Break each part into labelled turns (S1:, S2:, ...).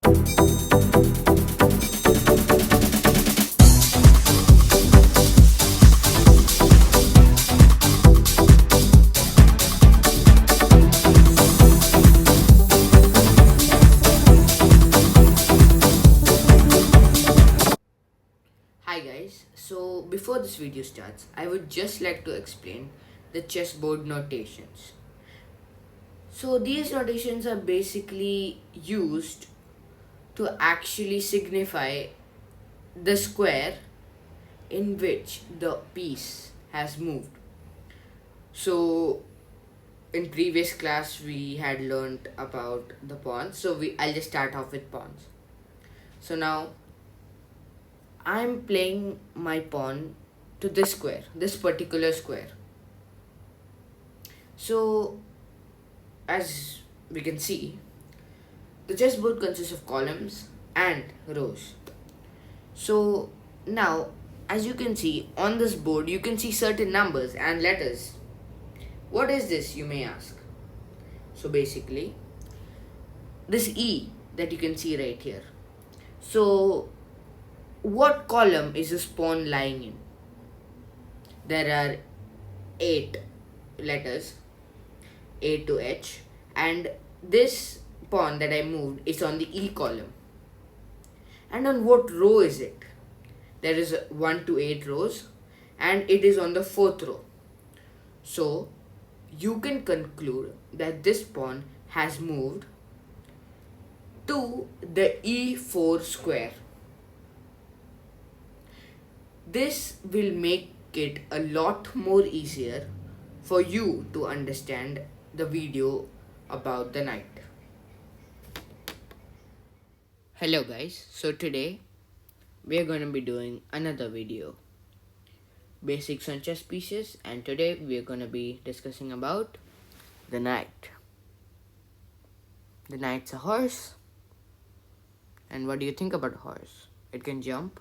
S1: Hi guys, so before this video starts, I would just like to explain the chessboard notations. So these notations are basically used to actually signify the square in which the piece has moved. So in previous class we had learned about the pawns, so I'll just start off with pawns. So now I'm playing my pawn to this square, this particular square. So, as we can see, the chessboard consists of columns and rows. So, now, as you can see on this board, you can see certain numbers and letters. What is this, you may ask? So, basically, this E that you can see right here. So, what column is this pawn lying in? There are 8 letters, A to H, and this pawn that I moved is on the E column. And on what row is it? There is 1 to 8 rows and it is on the 4th row. So you can conclude that this pawn has moved to the E4 square. This will make it a lot more easier for you to understand the video about the knight. Hello guys, so today we are going to be doing another video, basics on chess pieces, and today we are going to be discussing about the knight. The knight's a horse, and what do you think about a horse? It can jump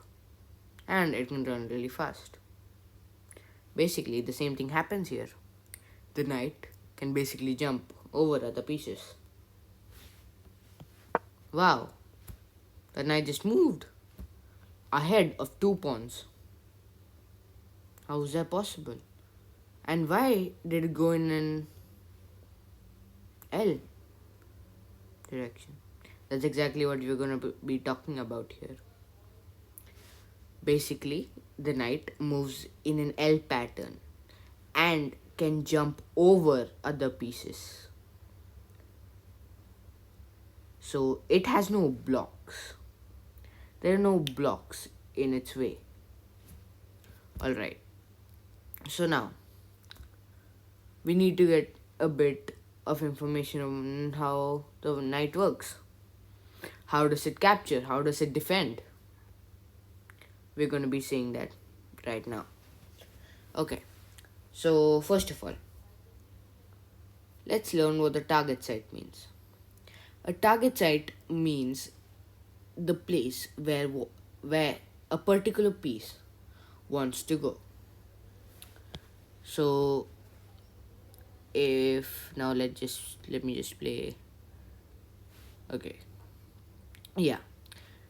S1: and it can run really fast. Basically the same thing happens here. The knight can basically jump over other pieces. Wow, the knight just moved ahead of 2 pawns. How is that possible? And why did it go in an L direction? That's exactly what we're going to be talking about here. Basically, the knight moves in an L pattern and can jump over other pieces. So it has no blocks. There are no blocks in its way. Alright. So now, we need to get a bit of information on how the knight works. How does it capture? How does it defend? We're going to be seeing that right now. Okay, so first of all, let's learn what the target site means. A target site means the place where a particular piece wants to go. So if now let me just play. Okay, yeah,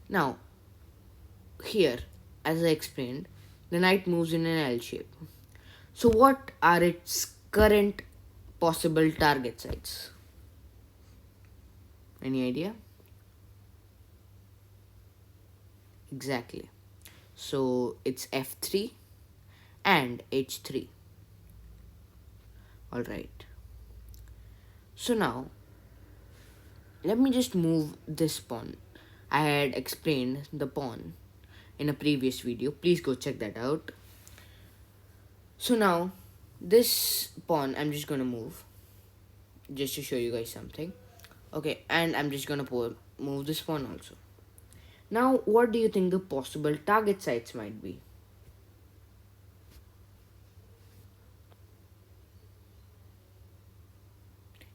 S1: now here, as I explained, the knight moves in an L shape. So what are its current possible target sites? Any idea? Exactly. So it's F3 and H3. Alright. So now, let me just move this pawn. I had explained the pawn in a previous video. Please go check that out. So now, this pawn I'm just gonna move. Just to show you guys something. Okay, and I'm just gonna move this pawn also. Now, what do you think the possible target sites might be?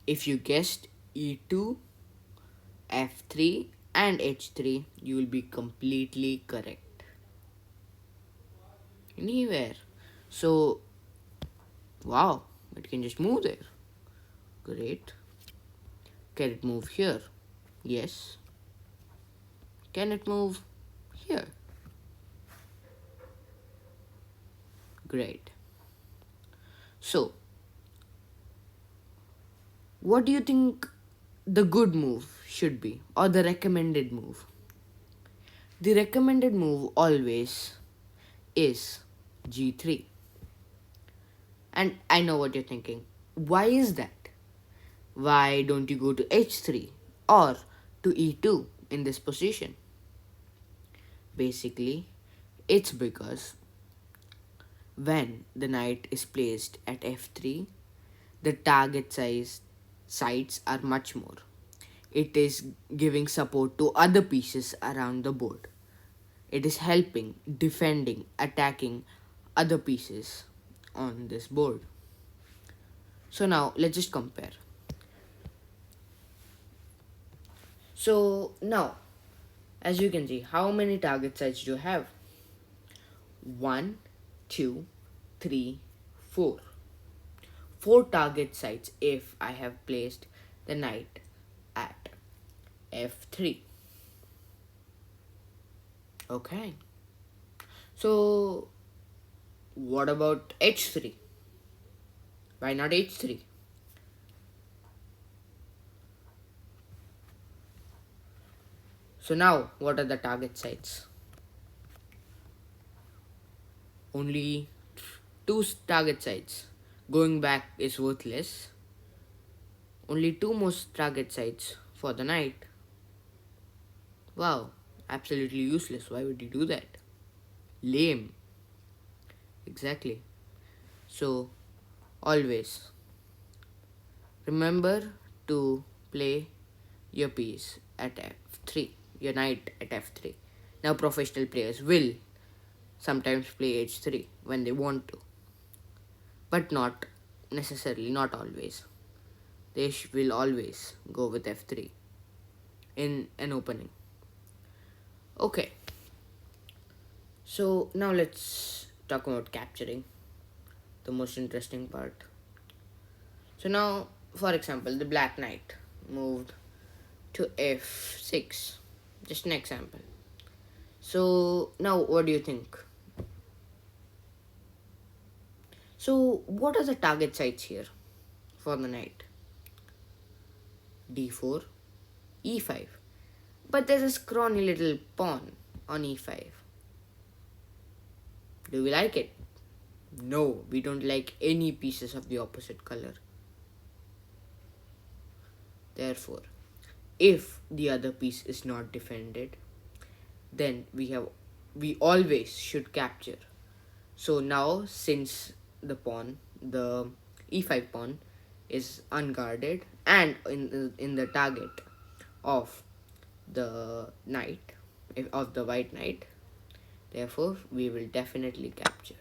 S1: If you guessed E2, F3 and H3, you will be completely correct. Anywhere. So, wow, it can just move there. Great. Can it move here? Yes. Can it move here? Great. So, what do you think the good move should be, or the recommended move? The recommended move always is g3. And I know what you're thinking. Why is that? Why don't you go to h3 or to e2 in this position? Basically, it's because when the knight is placed at f3, the target sides are much more. It is giving support to other pieces around the board. It is helping, defending, attacking other pieces on this board. So now let's just compare. So now, as you can see, how many target sites do you have? 1, 2, 3, 4. 4 target sites if I have placed the knight at f3. Okay. So what about h3? Why not h3? So now what are the target sites? Only 2 target sites. Going back is worthless. Only 2 more target sites for the knight. Wow, absolutely useless. Why would you do that? Lame. Exactly. So, always remember to play your piece at f3, your knight at f3. Now, professional players will sometimes play h3 when they want to, but not necessarily, not always. They will always go with f3 in an opening. Okay, so now let's talk about capturing, the most interesting part. So now, for example, the black knight moved to f6. Just an example. So now what do you think? So what are the target sites here for the knight? d4, e5. But there's a scrawny little pawn on e5. Do we like it? No, we don't like any pieces of the opposite color. Therefore, if the other piece is not defended, then we always should capture. So now, since the e5 pawn is unguarded and in the target of the knight, of the white knight, therefore we will definitely capture.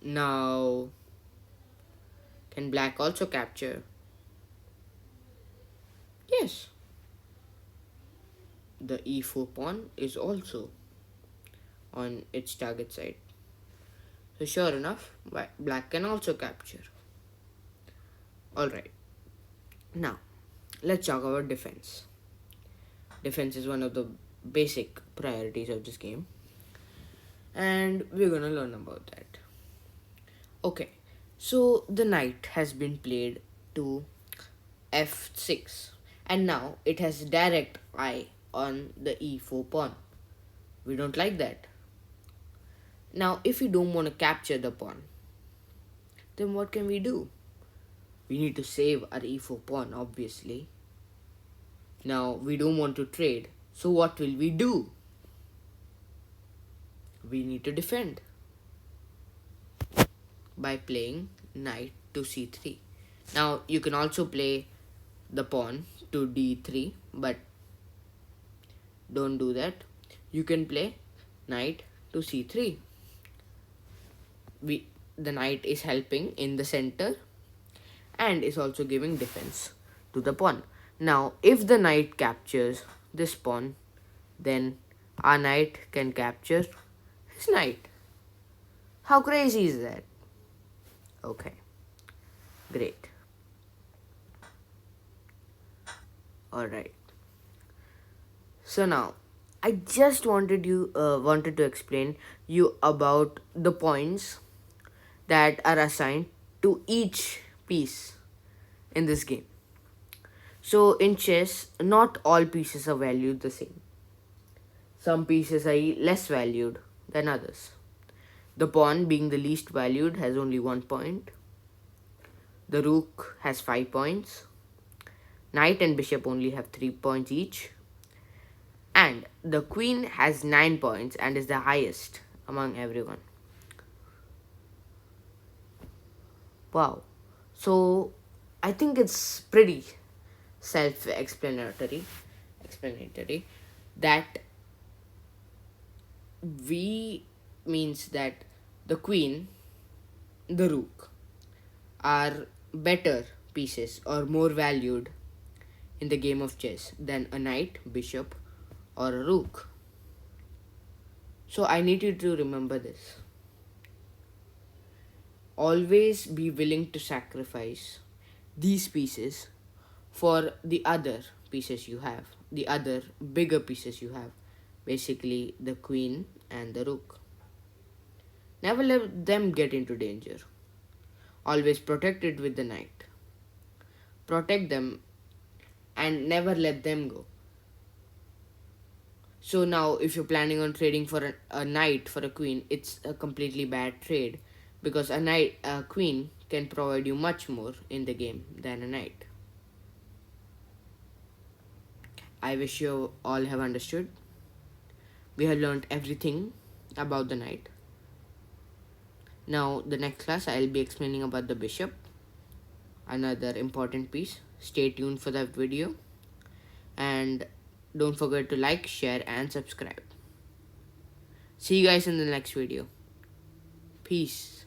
S1: Now, can black also capture? Yes. The e4 pawn is also on its target side. So sure enough, black can also capture. Alright. Now, let's talk about defense. Defense is one of the basic priorities of this game. And we're gonna learn about that. Okay, so the knight has been played to f6. And now it has direct eye on the e4 pawn. We don't like that. Now, if we don't want to capture the pawn, then what can we do? We need to save our e4 pawn, obviously. Now, we don't want to trade, so what will we do? We need to defend by playing knight to c3. Now, you can also play the pawn to d3, but don't do that. You can play knight to c3. The knight is helping in the center and is also giving defense to the pawn. Now, if the knight captures this pawn, then our knight can capture his knight. How crazy is that? Okay, great. Alright. So now, I just wanted to explain you about the points that are assigned to each piece in this game. So in chess, not all pieces are valued the same. Some pieces are less valued than others. The pawn, being the least valued, has only 1 point. The rook has 5 points. Knight and bishop only have 3 points each. And the queen has 9 points and is the highest among everyone. Wow. So I think it's pretty self explanatory that V means that the queen, the rook are better pieces or more valued in the game of chess than a knight, bishop, or a rook. So I need you to remember this. Always be willing to sacrifice these pieces for the other pieces you have, the other bigger pieces you have, basically the queen and the rook. Never let them get into danger. Always protect it with the knight. Protect them and never let them go. So now, if you're planning on trading for a knight for a queen, it's a completely bad trade because a queen can provide you much more in the game than a knight. I wish you all have understood. We have learned everything about the knight. Now, the next class, I'll be explaining about the bishop, another important piece. Stay tuned for that video and don't forget to like, share, and subscribe. See you guys in the next video. Peace.